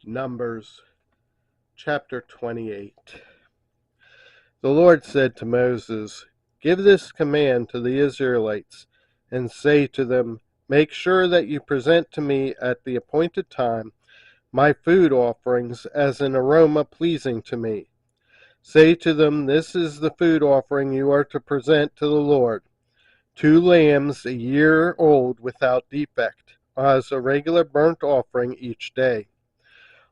Numbers chapter 28. The Lord said to Moses, "Give this command to the Israelites, and say to them, Make sure that you present to me at the appointed time my food offerings as an aroma pleasing to me. Say to them, This is the food offering you are to present to the Lord: 2 lambs a year old without defect, as a regular burnt offering each day.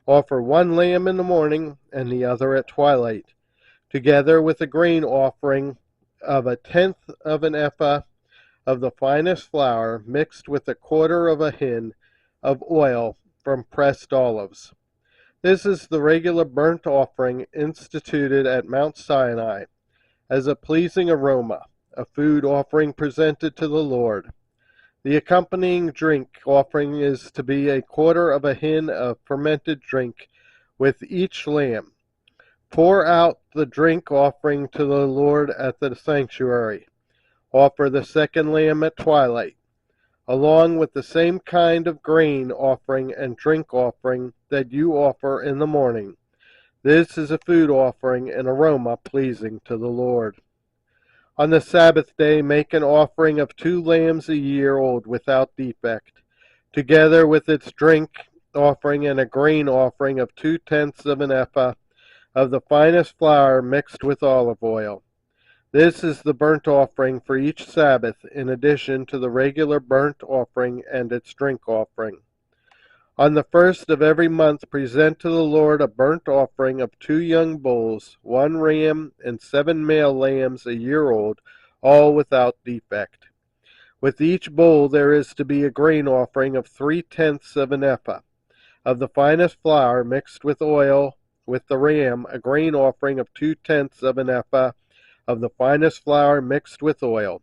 Offer 1 lamb in the morning and the other at twilight, together with a grain offering of 1/10 of an ephah of the finest flour mixed with 1/4 of a hin of oil from pressed olives. This is the regular burnt offering instituted at Mount Sinai as a pleasing aroma, a food offering presented to the Lord. The accompanying drink offering is to be 1/4 of a hin of fermented drink with each lamb. Pour out the drink offering to the Lord at the sanctuary. Offer the 2nd lamb at twilight, along with the same kind of grain offering and drink offering that you offer in the morning. This is a food offering, an aroma pleasing to the Lord. On the Sabbath day make an offering of 2 lambs a year old without defect, together with its drink offering and a grain offering of 2/10 of an ephah of the finest flour mixed with olive oil. This is the burnt offering for each Sabbath, in addition to the regular burnt offering and its drink offering. On the first of every month present to the Lord a burnt offering of 2 young bulls, 1 ram, and 7 male lambs a year old, all without defect. With each bull there is to be a grain offering of 3/10 of an ephah of the finest flour mixed with oil. With the ram, a grain offering of 2/10 of an ephah of the finest flour mixed with oil.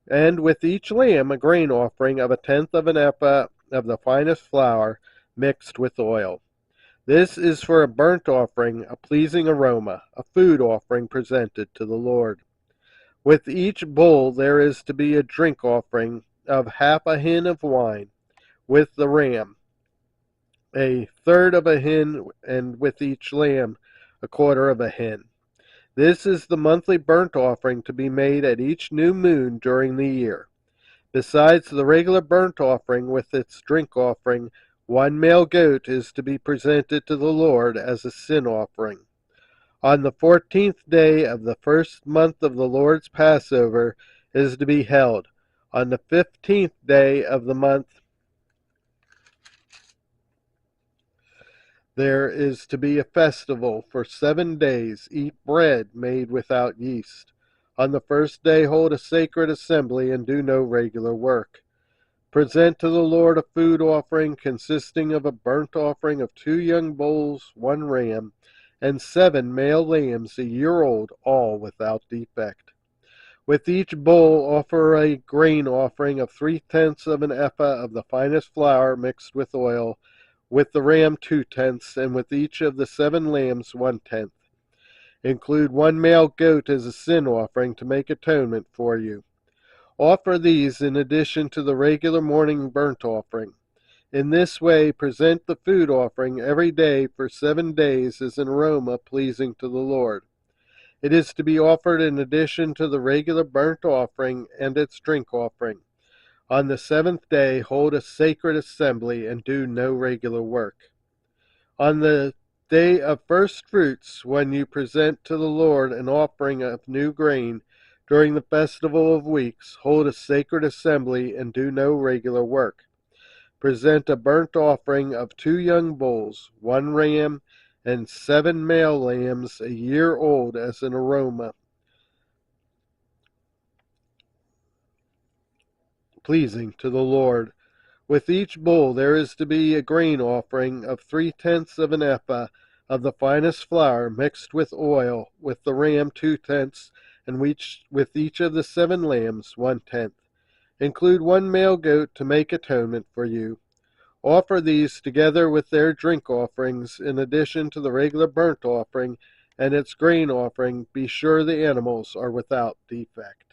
And with each lamb, a grain offering of 1/10 of an ephah of the finest flour mixed with oil. This is for a burnt offering, a pleasing aroma, a food offering presented to the Lord. With each bull there is to be a drink offering of 1/2 a hin of wine. With the ram, 1/3 of a hin, and with each lamb, 1/4 of a hin. This is the monthly burnt offering to be made at each new moon during the year. Besides the regular burnt offering with its drink offering, 1 male goat is to be presented to the Lord as a sin offering. On the 14th day of the first month of the Lord's Passover is to be held. On the 15th day of the month there is to be a festival. For 7 days eat bread made without yeast. On the first day hold a sacred assembly and do no regular work. Present to the Lord a food offering consisting of a burnt offering of 2 young bulls, 1 ram, and 7 male lambs a year old, all without defect. With each bull offer a grain offering of 3/10 of an ephah of the finest flour mixed with oil. With the ram 2/10, and with each of the 7 lambs 1/10. Include 1 male goat as a sin offering to make atonement for you. Offer these in addition to the regular morning burnt offering. In this way present the food offering every day for 7 days as an aroma pleasing to the Lord. It is to be offered in addition to the regular burnt offering and its drink offering. On the 7th day hold a sacred assembly and do no regular work. On the day of first fruits, when you present to the Lord an offering of new grain, during the festival of weeks, hold a sacred assembly and do no regular work. Present a burnt offering of 2 young bulls, 1 ram, and 7 male lambs a year old as an aroma pleasing to the Lord. With each bull there is to be a grain offering of 3/10 of an ephah of the finest flour mixed with oil. With the ram 2/10, and with each of the 7 lambs 1/10. Include 1 male goat to make atonement for you. Offer these together with their drink offerings in addition to the regular burnt offering and its grain offering. Be sure the animals are without defect.